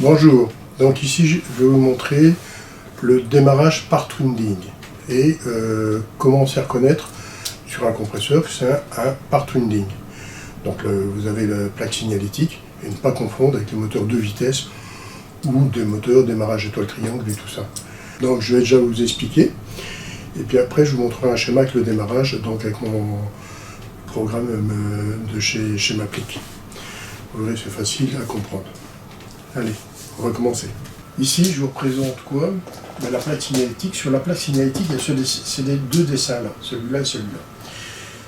Bonjour, donc ici je vais vous montrer le démarrage part winding et comment on sait reconnaître sur un compresseur que c'est un part winding. Donc vous avez la plaque signalétique et ne pas confondre avec les moteurs 2 vitesses ou des moteurs démarrage étoile triangle et tout ça. Donc je vais déjà vous expliquer et puis après je vous montrerai un schéma avec le démarrage, donc avec mon programme de chez Maplic. Vous verrez, c'est facile à comprendre. Allez, on va commencer. Ici, je vous représente quoi? La plaque signalétique. Sur la plaque signalétique, il y a ces deux dessins là, celui-là et celui-là.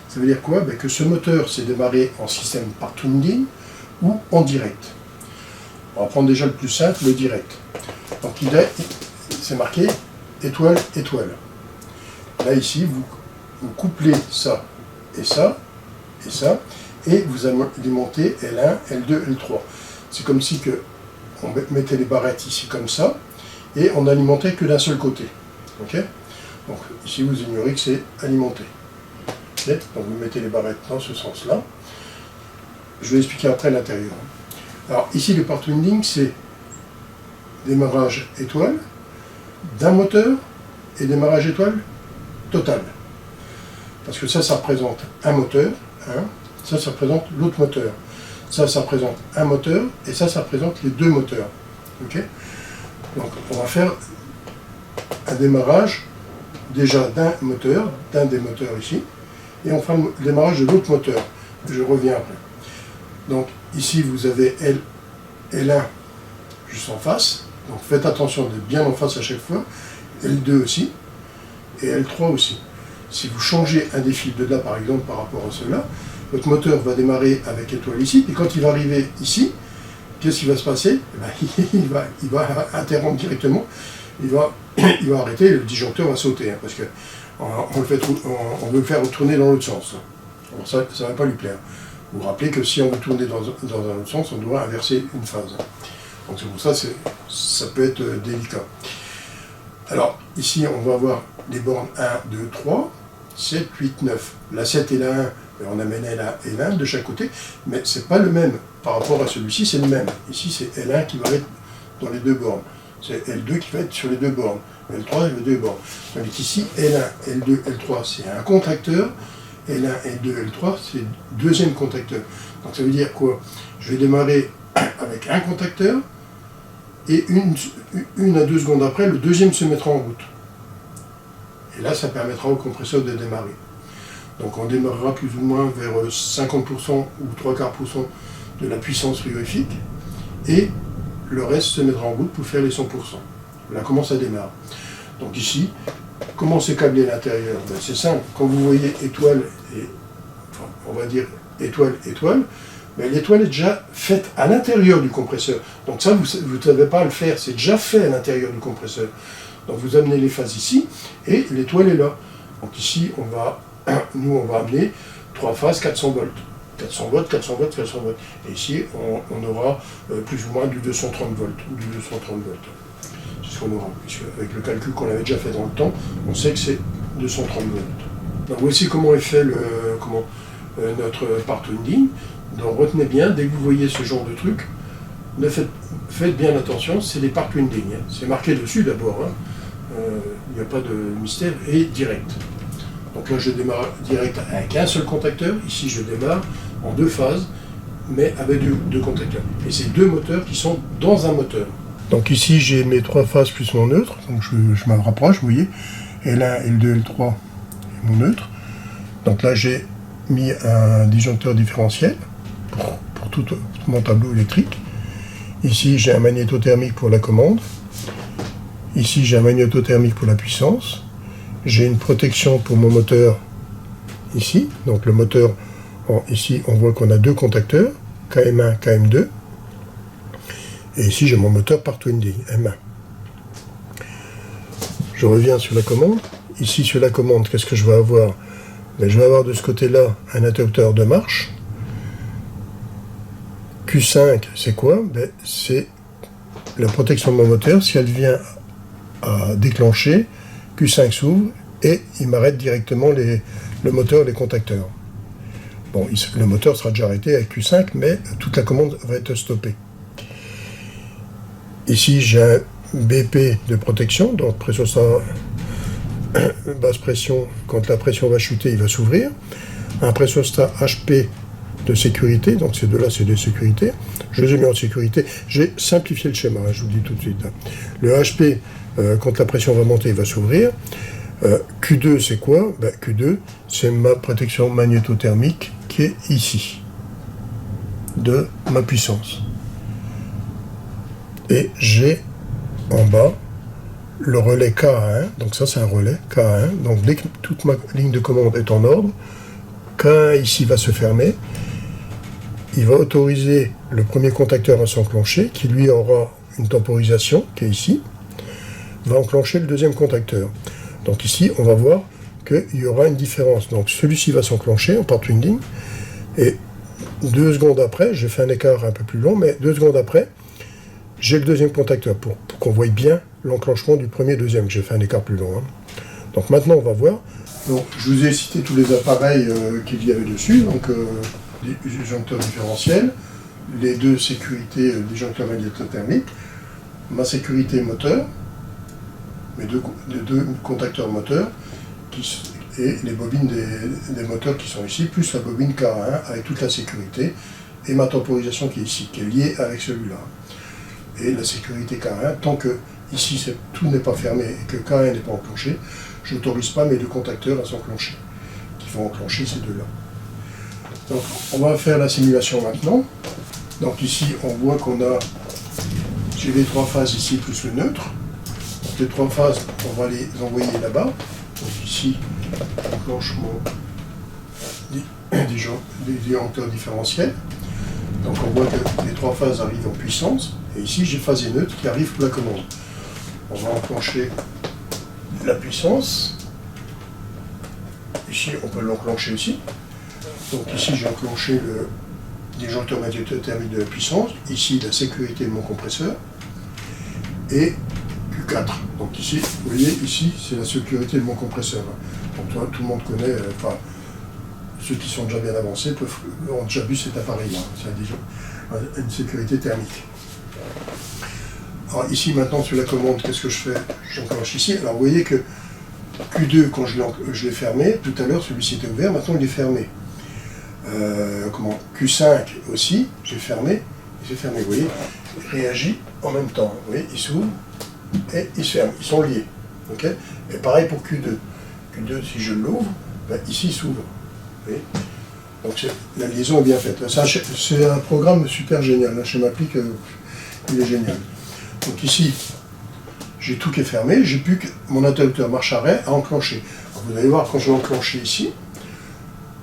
Ça veut dire quoi? Que ce moteur s'est démarré en système part winding ou en direct. On va prendre déjà le plus simple, le direct. Donc c'est marqué étoile, étoile. Là ici, vous couplez ça et ça et ça, et vous alimentez L1, L2, L3. C'est comme si on mettait les barrettes ici comme ça, et on n'alimentait que d'un seul côté. Okay, donc ici vous ignorez que c'est alimenté. Okay, donc vous mettez les barrettes dans ce sens-là. Je vais expliquer après l'intérieur. Alors ici le part winding, c'est démarrage étoile d'un moteur et démarrage étoile total. Parce que ça représente un moteur, ça représente l'autre moteur. Ça représente un moteur, et ça représente les deux moteurs. Okay, donc on va faire un démarrage déjà d'un moteur, d'un des moteurs ici, et on fera le démarrage de l'autre moteur. Je reviens après. Donc ici vous avez L1 juste en face, donc faites attention d'être bien en face à chaque fois, L2 aussi, et L3 aussi. Si vous changez un des fils de là par exemple par rapport à ceux-là, votre moteur va démarrer avec étoile ici, et quand il va arriver ici, qu'est-ce qui va se passer? Il va interrompre directement, il va arrêter, le disjoncteur va sauter, parce qu'on veut le faire tourner dans l'autre sens. Alors ça ne va pas lui plaire. Vous vous rappelez que si on veut tourner dans un autre sens, on doit inverser une phase. Donc c'est pour ça que ça peut être délicat. Alors ici, on va avoir les bornes 1, 2, 3, 7, 8, 9. La 7 et la 1, on amène L1 et L1 de chaque côté, mais c'est pas le même. Par rapport à celui-ci, c'est le même. Ici, c'est L1 qui va être dans les deux bornes. C'est L2 qui va être sur les deux bornes. L3, les deux bornes. Donc ici, L1, L2, L3, c'est un contacteur. L1, L2, L3, c'est deuxième contacteur. Donc ça veut dire quoi? Je vais démarrer avec un contacteur, et une à 2 secondes après, le deuxième se mettra en route. Et là, ça permettra au compresseur de démarrer. Donc on démarrera plus ou moins vers 50% ou 3/4% de la puissance frigorifique, et le reste se mettra en route pour faire les 100%. Voilà comment ça démarre. Donc ici, comment c'est câblé à l'intérieur? C'est simple, quand vous voyez étoile, on va dire étoile, étoile, l'étoile est déjà faite à l'intérieur du compresseur. Donc ça, vous ne savez pas à le faire, c'est déjà fait à l'intérieur du compresseur. Donc vous amenez les phases ici, et l'étoile est là. Donc ici, on va amener 3 phases 400 volts. 400 volts, 400 volts, 400 volts. Et ici, on aura plus ou moins du 230 volts. Du 230 volts. C'est ce qu'on aura. Avec le calcul qu'on avait déjà fait dans le temps, on sait que c'est 230 volts. Donc voici comment est fait notre part winding. Donc retenez bien, dès que vous voyez ce genre de truc, faites bien attention, c'est des part winding. C'est marqué dessus d'abord. Il n'y a pas de mystère, et direct. Donc là, je démarre direct avec un seul contacteur. Ici, je démarre en 2 phases, mais avec deux contacteurs. Et c'est 2 moteurs qui sont dans un moteur. Donc ici, j'ai mes 3 phases plus mon neutre. Donc je me rapproche, vous voyez. L1, L2, L3 et mon neutre. Donc là, j'ai mis un disjoncteur différentiel pour tout mon tableau électrique. Ici, j'ai un magnétothermique pour la commande. Ici, j'ai un magnétothermique pour la puissance. J'ai une protection pour mon moteur ici. Donc le moteur, ici, on voit qu'on a 2 contacteurs, KM1, KM2. Et ici, j'ai mon moteur part winding, M1. Je reviens sur la commande. Ici, sur la commande, qu'est-ce que je vais avoir? Je vais avoir de ce côté-là un interrupteur de marche. Q5, c'est quoi? C'est la protection de mon moteur. Si elle vient à déclencher, Q5 s'ouvre et il m'arrête directement le moteur et les contacteurs. Bon, le moteur sera déjà arrêté avec Q5, mais toute la commande va être stoppée. ici j'ai un BP de protection, donc pressostat basse pression, quand la pression va chuter, il va s'ouvrir. Un pressostat HP de sécurité, donc ces deux-là, c'est des sécurités. Je les ai mis en sécurité. J'ai simplifié le schéma, je vous le dis tout de suite. Le HP, quand la pression va monter, il va s'ouvrir. Q2, c'est quoi? Q2, c'est ma protection magnétothermique qui est ici, de ma puissance. Et j'ai en bas le relais K1, donc ça c'est un relais K1, donc dès que toute ma ligne de commande est en ordre, K1 ici va se fermer, il va autoriser le premier contacteur à s'enclencher, qui lui aura une temporisation, qui est ici, va enclencher le deuxième contacteur. Donc ici, on va voir qu'il y aura une différence. Donc celui-ci va s'enclencher en part winding, et 2 secondes après, j'ai fait un écart un peu plus long, mais 2 secondes après, j'ai le deuxième contacteur, pour qu'on voie bien l'enclenchement du premier et deuxième, que j'ai fait un écart plus long. Donc maintenant, on va voir. Donc, je vous ai cité tous les appareils qu'il y avait dessus, donc les disjoncteurs différentiels, les deux sécurités disjoncteurs magnétothermiques, ma sécurité moteur, mes deux contacteurs moteurs, et les bobines des moteurs qui sont ici, plus la bobine K1 avec toute la sécurité, et ma temporisation qui est ici, qui est liée avec celui-là. Et la sécurité K1, tant que ici tout n'est pas fermé et que K1 n'est pas enclenché, je n'autorise pas mes deux contacteurs à s'enclencher, qui vont enclencher ces deux-là. Donc on va faire la simulation maintenant. Donc ici on voit qu'on a, j'ai les 3 phases ici plus le neutre. Donc les 3 phases, on va les envoyer là-bas. Donc ici, enclenchement des disjoncteurs différentiels. Donc on voit que les 3 phases arrivent en puissance. Et ici j'ai phase et neutre qui arrive pour la commande. On va enclencher la puissance. Ici on peut l'enclencher aussi. Donc ici j'ai enclenché le disjoncteur magnétothermique de la puissance. Ici la sécurité de mon compresseur. Et Q4. Donc ici, vous voyez, ici c'est la sécurité de mon compresseur. Donc tout le monde connaît, enfin ceux qui sont déjà bien avancés ont déjà vu cet appareil-là. C'est une sécurité thermique. Alors ici maintenant sur la commande, qu'est-ce que je fais? J'enclenche ici. Alors vous voyez que Q2, quand je l'ai fermé, tout à l'heure celui-ci était ouvert, maintenant il est fermé. Q5 aussi, j'ai fermé, vous voyez, il réagit en même temps. Vous voyez, il s'ouvre et il se ferme, ils sont liés. Okay, et pareil pour Q2. Q2, si je l'ouvre, ici il s'ouvre. Donc la liaison est bien faite. C'est un programme super génial, chez Maplic, il est génial. Donc ici, j'ai tout qui est fermé, j'ai plus que mon interrupteur marche-arrêt à enclencher. Alors vous allez voir, quand je vais enclencher ici,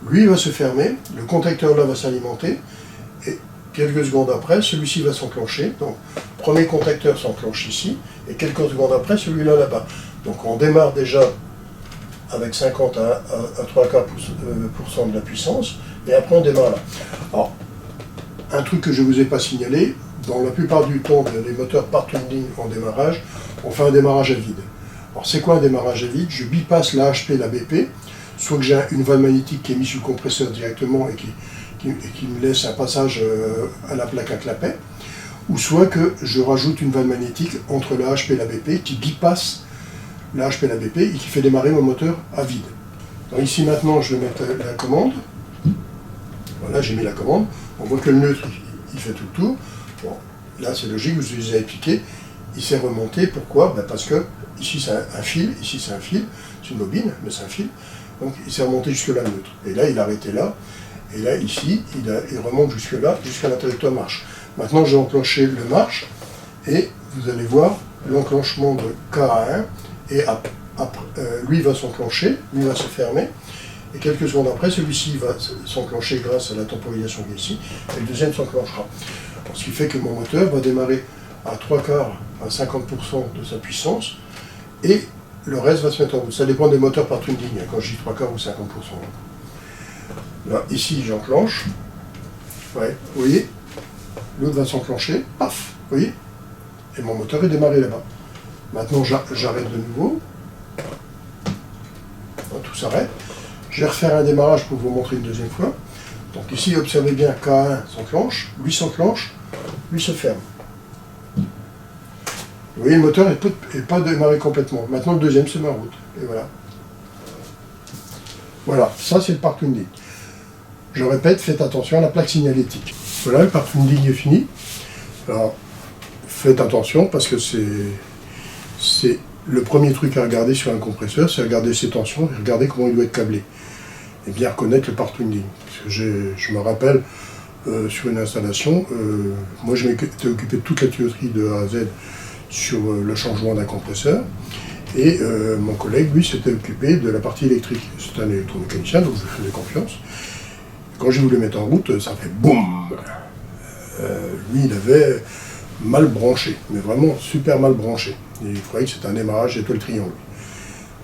lui il va se fermer, le contacteur là va s'alimenter, et quelques secondes après, celui-ci va s'enclencher. Donc, premier contacteur s'enclenche ici, et quelques secondes après, celui-là là-bas. Donc on démarre déjà avec 50 à 3/4% de la puissance, et après on démarre là. Alors, un truc que je ne vous ai pas signalé, dans la plupart du temps, les moteurs part winding en démarrage, on fait un démarrage à vide. Alors c'est quoi un démarrage à vide? Je bypasse la HP et la BP, soit que j'ai une vanne magnétique qui est mise sur le compresseur directement et qui me laisse un passage à la plaque à clapet, ou soit que je rajoute une vanne magnétique entre la HP et la BP qui bypasse la HP et la BP et qui fait démarrer mon moteur à vide. Donc ici maintenant je vais mettre la commande. Voilà, j'ai mis la commande. On voit que le neutre il fait tout le tour. Bon, là c'est logique, je vous ai expliqué. Il s'est remonté, pourquoi? Parce que ici c'est un fil, ici c'est un fil, c'est une bobine, mais c'est un fil. Donc il s'est remonté jusque là le neutre. Et là il a arrêté là. Et là ici il remonte jusque là, jusqu'à l'interrupteur marche. Maintenant j'ai enclenché le marche et vous allez voir l'enclenchement de K1 et lui va s'enclencher, lui va se fermer. Et quelques secondes après, celui-ci va s'enclencher grâce à la temporisation qui est ici, et le deuxième s'enclenchera. Ce qui fait que mon moteur va démarrer à 3/4, à 50% de sa puissance, et le reste va se mettre en route. Ça dépend des moteurs part winding, quand je dis 3/4 ou 50%. Là, ici, j'enclenche. Ouais, vous voyez, l'autre va s'enclencher, paf, vous voyez, et mon moteur est démarré là-bas. Maintenant, j'arrête de nouveau. Tout s'arrête. Je vais refaire un démarrage pour vous montrer une deuxième fois. Donc ici, observez bien, K1 s'enclenche, lui se ferme. Vous voyez, le moteur n'est pas démarré complètement. Maintenant, le deuxième se met en route. Et voilà. Voilà, ça c'est le part winding. Je répète, faites attention à la plaque signalétique. Voilà, le part winding est fini. Alors, faites attention parce que c'est le premier truc à regarder sur un compresseur, c'est regarder ses tensions et regarder comment il doit être câblé. Et bien reconnaître le part winding. Parce que je me rappelle, sur une installation, moi je m'étais occupé de toute la tuyauterie de A à Z sur le changement d'un compresseur. Et mon collègue, lui, s'était occupé de la partie électrique. C'est un électromécanicien, donc je lui faisais confiance. Quand j'ai voulu le mettre en route, ça fait boum. Lui, il avait mal branché, mais vraiment super mal branché. Il croyait que c'était un démarrage étoile triangle.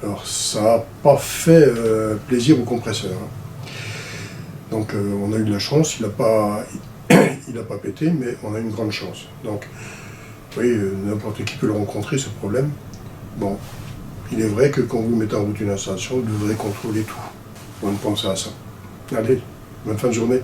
Alors ça n'a pas fait plaisir au compresseur. Hein. Donc on a eu de la chance, il n'a pas pété, mais on a eu une grande chance. Donc oui, n'importe qui peut le rencontrer, ce problème. Bon, il est vrai que quand vous mettez en route une installation, vous devrez contrôler tout. Bonne pensée à ça. Allez, bonne fin de journée.